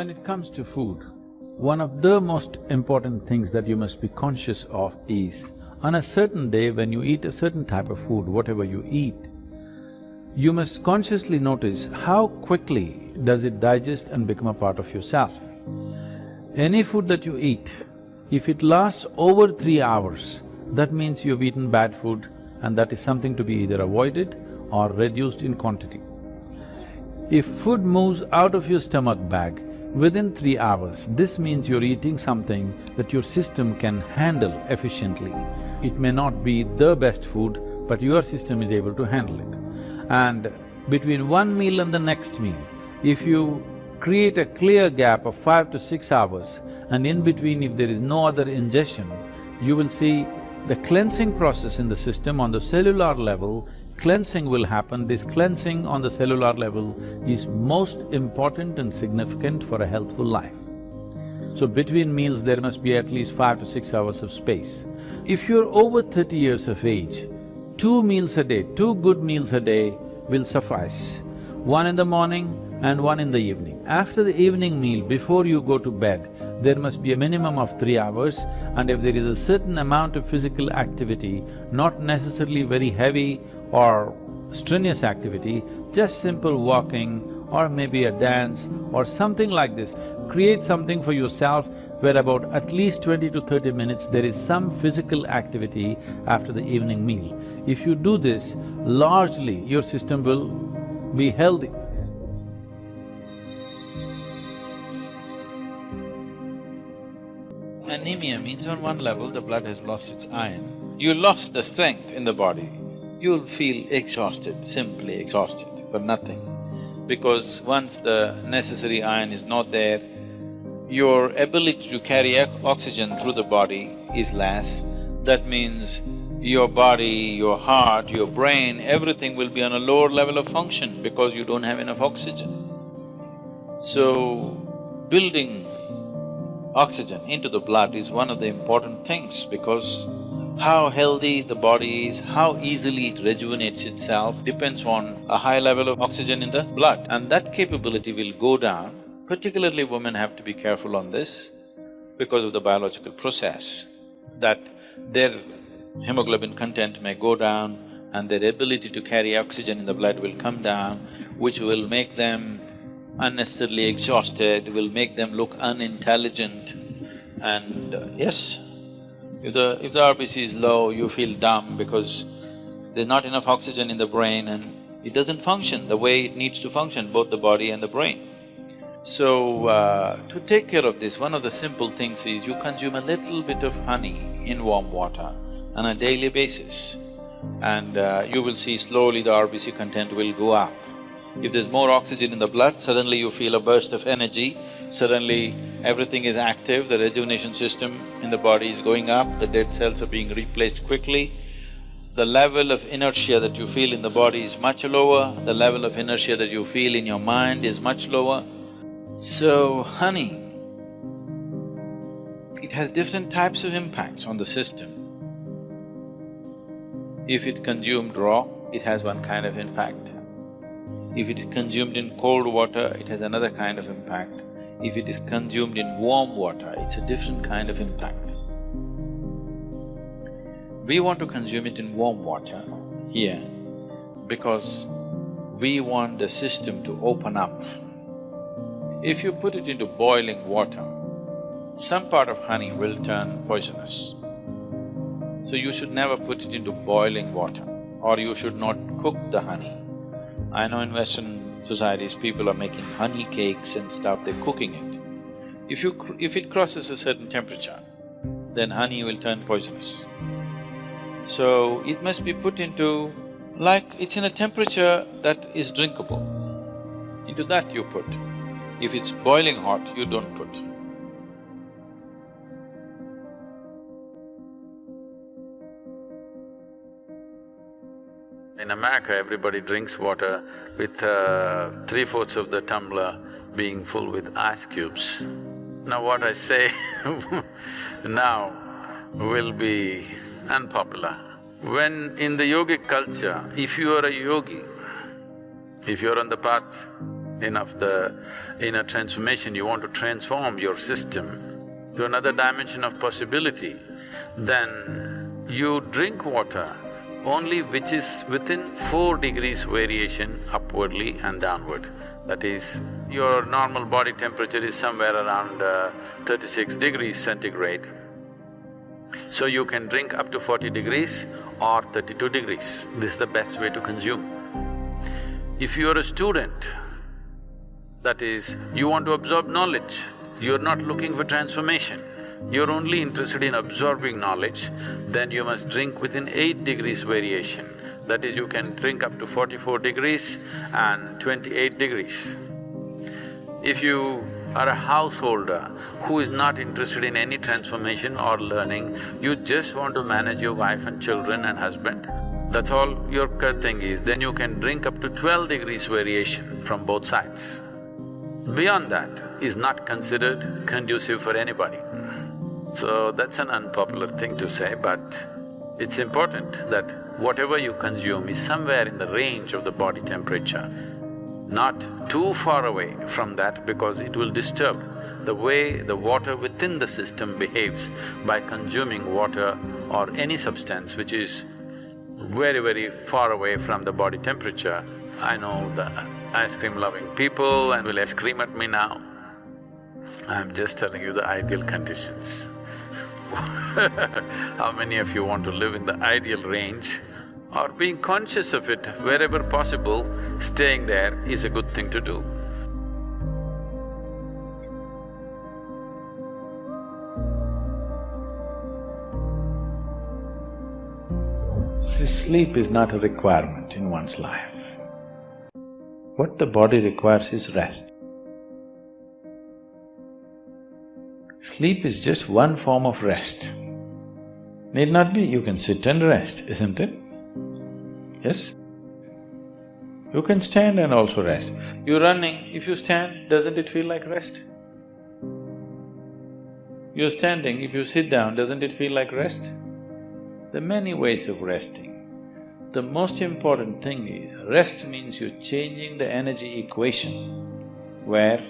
When it comes to food, one of the most important things that you must be conscious of is, on a certain day when you eat a certain type of food, whatever you eat, you must consciously notice how quickly does it digest and become a part of yourself. Any food that you eat, if it lasts over 3 hours, that means you've eaten bad food and that is something to be either avoided or reduced in quantity. If food moves out of your stomach bag within 3 hours, this means you're eating something that your system can handle efficiently. It may not be the best food, but your system is able to handle it. And between one meal and the next meal, if you create a clear gap of 5 to 6 hours, and in between if there is no other ingestion, you will see the cleansing process in the system on the cellular level, cleansing will happen. This cleansing on the cellular level is most important and significant for a healthful life. So between meals there must be at least 5 to 6 hours of space. If you're over 30 years of age, 2 meals a day, 2 good meals a day will suffice. One in the morning and one in the evening. After the evening meal, before you go to bed, there must be a minimum of 3 hours, and if there is a certain amount of physical activity, not necessarily very heavy or strenuous activity, just simple walking or maybe a dance or something like this, create something for yourself where about at least 20 to 30 minutes there is some physical activity after the evening meal. If you do this, largely your system will be healthy. Anemia means on one level the blood has lost its iron. You lost the strength in the body, you'll feel exhausted, simply exhausted for nothing. Because once the necessary iron is not there, your ability to carry oxygen through the body is less. That means your body, your heart, your brain, everything will be on a lower level of function because you don't have enough oxygen. So, building oxygen into the blood is one of the important things because how healthy the body is, how easily it rejuvenates itself depends on a high level of oxygen in the blood, and that capability will go down. Particularly women have to be careful on this because of the biological process, that their hemoglobin content may go down and their ability to carry oxygen in the blood will come down, which will make them unnecessarily exhausted, will make them look unintelligent. And yes, if the RBC is low, you feel dumb because there's not enough oxygen in the brain and it doesn't function the way it needs to function, both the body and the brain. So, to take care of this, one of the simple things is you consume a little bit of honey in warm water on a daily basis, and you will see slowly the RBC content will go up. If there's more oxygen in the blood, suddenly you feel a burst of energy, suddenly everything is active, the rejuvenation system in the body is going up, the dead cells are being replaced quickly. The level of inertia that you feel in the body is much lower, the level of inertia that you feel in your mind is much lower. So, honey, it has different types of impacts on the system. If it consumed raw, it has one kind of impact. If it is consumed in cold water, it has another kind of impact. If it is consumed in warm water, it's a different kind of impact. We want to consume it in warm water here because we want the system to open up. If you put it into boiling water, some part of honey will turn poisonous. So you should never put it into boiling water, or you should not cook the honey. I know in Western societies, people are making honey cakes and stuff, they're cooking it. If it crosses a certain temperature, then honey will turn poisonous. So it must be put into… like it's in a temperature that is drinkable. Into that you put. If it's boiling hot, you don't put. In America, everybody drinks water with 3/4 of the tumbler being full with ice cubes. Now what I say now will be unpopular. When in the yogic culture, if you are a yogi, if you're on the path, enough the inner transformation, you want to transform your system to another dimension of possibility, then you drink water only which is within 4 degrees variation upwardly and downward. That is, your normal body temperature is somewhere around 36 degrees centigrade. So you can drink up to 40 degrees or 32 degrees. This is the best way to consume. If you're a student, that is, you want to absorb knowledge, you're not looking for transformation, you're only interested in absorbing knowledge, then you must drink within 8 degrees variation. That is, you can drink up to 44 degrees and 28 degrees. If you are a householder who is not interested in any transformation or learning, you just want to manage your wife and children and husband, that's all your thing is, then you can drink up to 12 degrees variation from both sides. Beyond that is not considered conducive for anybody. So that's an unpopular thing to say, but it's important that whatever you consume is somewhere in the range of the body temperature, not too far away from that, because it will disturb the way the water within the system behaves by consuming water or any substance which is very, very far away from the body temperature. I know the ice cream loving people and will scream at me now. I'm just telling you the ideal conditions. How many of you want to live in the ideal range? Or being conscious of it wherever possible, staying there is a good thing to do. See, sleep is not a requirement in one's life. What the body requires is rest. Sleep is just one form of rest. Need not be, you can sit and rest, isn't it? Yes? You can stand and also rest. You're running, if you stand, doesn't it feel like rest? You're standing, if you sit down, doesn't it feel like rest? There are many ways of resting. The most important thing is, rest means you're changing the energy equation where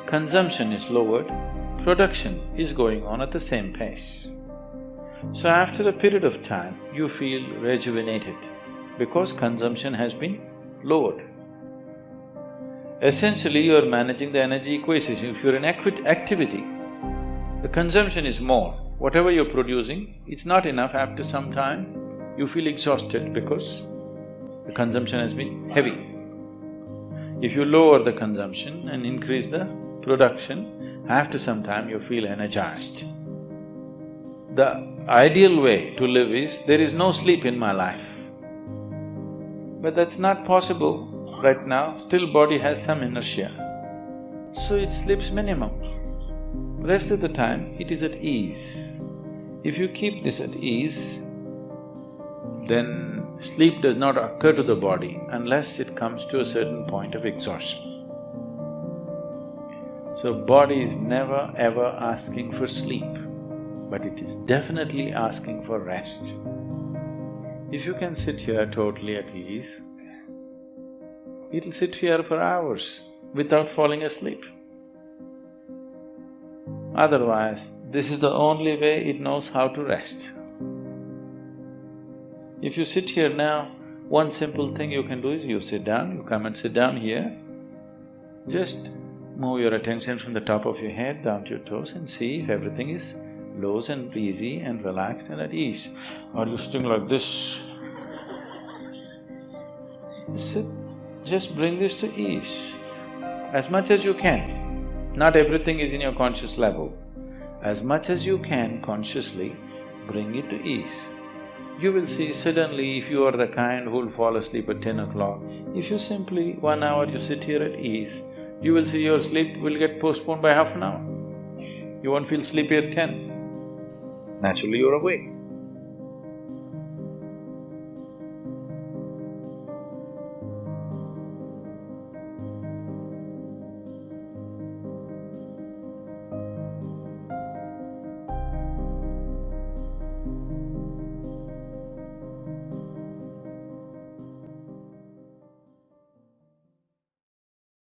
consumption is lowered, production is going on at the same pace. So after a period of time, you feel rejuvenated because consumption has been lowered. Essentially, you are managing the energy equation. If you're in activity, the consumption is more. Whatever you're producing, it's not enough. After some time, you feel exhausted because the consumption has been heavy. If you lower the consumption and increase the production, after some time you feel energized. The ideal way to live is, there is no sleep in my life. But that's not possible right now, still body has some inertia. So it sleeps minimum. Rest of the time, it is at ease. If you keep this at ease, then sleep does not occur to the body unless it comes to a certain point of exhaustion. So body is never ever asking for sleep, but it is definitely asking for rest. If you can sit here totally at ease, it'll sit here for hours without falling asleep. Otherwise, this is the only way it knows how to rest. If you sit here now, one simple thing you can do is you sit down, you come and sit down here, just move your attention from the top of your head down to your toes and see if everything is loose and easy and relaxed and at ease. Or you sitting like this. Sit, just bring this to ease as much as you can. Not everything is in your conscious level. As much as you can consciously, bring it to ease. You will see suddenly, if you are the kind who will fall asleep at 10 o'clock, if you simply 1 hour you sit here at ease, you will see your sleep will get postponed by half an hour. You won't feel sleepy at 10. Naturally you're awake.